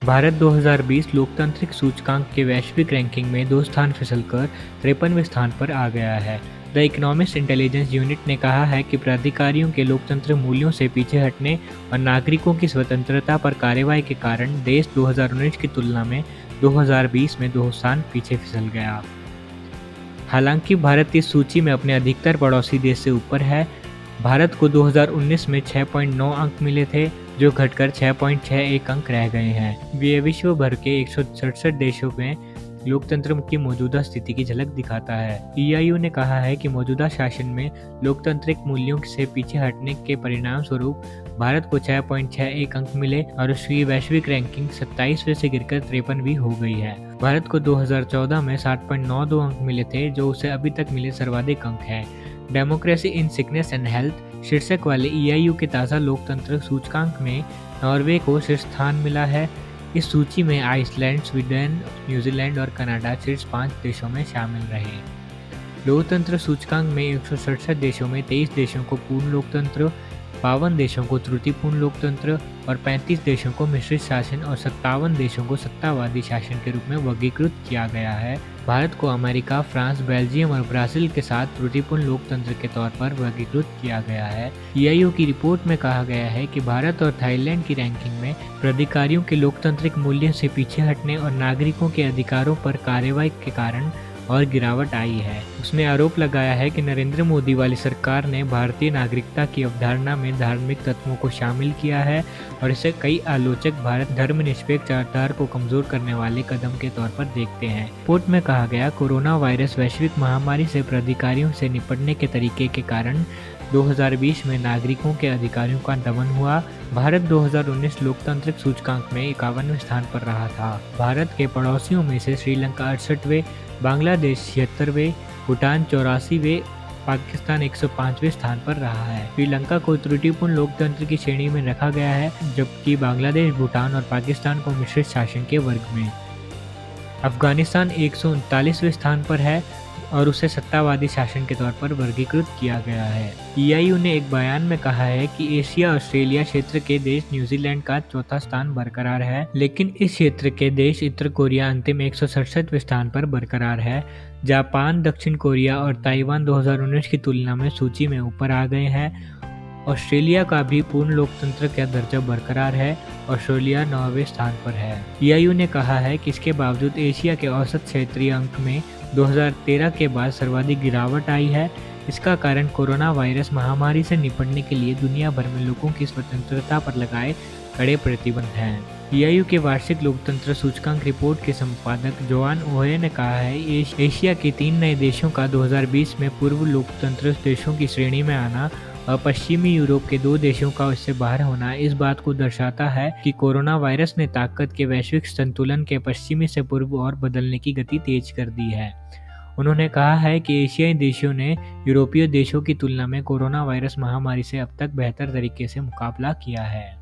भारत 2020 लोकतांत्रिक सूचकांक के वैश्विक रैंकिंग में 2 स्थान फिसलकर 53वें स्थान पर आ गया है। द इकोनॉमिस्ट इंटेलिजेंस यूनिट ने कहा है कि प्राधिकारियों के लोकतंत्र मूल्यों से पीछे हटने और नागरिकों की स्वतंत्रता पर कार्रवाई के कारण देश 2019 की तुलना में 2020 में 2 स्थान पीछे फिसल गया। हालांकि भारत इस सूची में अपने अधिकतर पड़ोसी देश से ऊपर है। भारत को 2019 में 6.9 अंक मिले थे, जो घटकर 6.61 अंक रह गए हैं। ये विश्व भर के 167 देशों में लोकतंत्र की मौजूदा स्थिति की झलक दिखाता है। ईआईयू ने कहा है कि मौजूदा शासन में लोकतांत्रिक मूल्यों से पीछे हटने के परिणाम स्वरूप भारत को 6.61 अंक मिले और उसकी वैश्विक रैंकिंग 27वें से गिरकर 53वीं हो गई है। भारत को 2014 में 60.92 अंक मिले थे, जो उसे अभी तक मिले सर्वाधिक अंक है। Democracy in sickness and health शीर्षक वाले ईआईयू के ताज़ा लोकतंत्र सूचकांक में नॉर्वे को शीर्ष स्थान मिला है। इस सूची में आइसलैंड, स्वीडन, न्यूजीलैंड और कनाडा शीर्ष 5 देशों में शामिल रहे। लोकतंत्र सूचकांक में 167 देशों में 23 देशों को पूर्ण लोकतंत्र, 52 देशों को त्रुटिपूर्ण लोकतंत्र और 35 देशों को मिश्रित शासन और 57 देशों को सत्तावादी शासन के रूप में वर्गीकृत किया गया है। भारत को अमेरिका, फ्रांस, बेल्जियम और ब्राजील के साथ त्रुटिपूर्ण लोकतंत्र के तौर पर वर्गीकृत किया गया है। ईआईयू की रिपोर्ट में कहा गया है कि भारत और थाईलैंड की रैंकिंग में प्राधिकारियों के लोकतांत्रिक मूल्य से पीछे हटने और नागरिकों के अधिकारों पर कार्रवाई के कारण और गिरावट आई है। उसने आरोप लगाया है कि नरेंद्र मोदी वाली सरकार ने भारतीय नागरिकता की अवधारणा में धार्मिक तत्वों को शामिल किया है और इसे कई आलोचक भारत धर्मनिरपेक्ष आधार को कमजोर करने वाले कदम के तौर पर देखते हैं। रिपोर्ट में कहा गया, कोरोना वायरस वैश्विक महामारी से प्राधिकारियों से निपटने के तरीके के कारण 2020 में नागरिकों के अधिकारों का दमन हुआ। भारत 2019 लोकतांत्रिक सूचकांक में 51वें स्थान पर रहा था। भारत के पड़ोसियों में से श्रीलंका 68वें, बांग्लादेश 76वें, भूटान 84वें, पाकिस्तान 105वें स्थान पर रहा है। श्रीलंका को त्रुटिपूर्ण लोकतंत्र की श्रेणी में रखा गया है, जबकि बांग्लादेश, भूटान और पाकिस्तान को मिश्रित शासन के वर्ग में। अफगानिस्तान 139वें स्थान पर है और उसे सत्तावादी शासन के तौर पर वर्गीकृत किया गया है। ईआईयू ने एक बयान में कहा है कि एशिया ऑस्ट्रेलिया क्षेत्र के देश न्यूजीलैंड का चौथा स्थान बरकरार है, लेकिन इस क्षेत्र के देश उत्तर कोरिया अंतिम 167वें स्थान पर बरकरार है। जापान, दक्षिण कोरिया और ताइवान 2019 की तुलना में सूची में ऊपर आ गए हैं। ऑस्ट्रेलिया का भी पूर्ण लोकतंत्र का दर्जा बरकरार है। ऑस्ट्रेलिया 9वें स्थान पर है। ईआईयू ने कहा है कि इसके बावजूद एशिया के औसत क्षेत्रीय अंक में 2013 के बाद सर्वाधिक गिरावट आई है। इसका कारण कोरोना वायरस महामारी से निपटने के लिए दुनिया भर में लोगों की स्वतंत्रता पर लगाए कड़े प्रतिबंध हैं। ईआईयू के वार्षिक लोकतंत्र सूचकांक रिपोर्ट के संपादक जोआन ओहे ने कहा है, एशिया के 3 नए देशों का 2020 में पूर्व लोकतंत्र देशों की श्रेणी में आना और पश्चिमी यूरोप के 2 देशों का इससे बाहर होना इस बात को दर्शाता है कि कोरोना वायरस ने ताकत के वैश्विक संतुलन के पश्चिमी से पूर्व और बदलने की गति तेज कर दी है। उन्होंने कहा है कि एशियाई देशों ने यूरोपीय देशों की तुलना में कोरोना वायरस महामारी से अब तक बेहतर तरीके से मुकाबला किया है।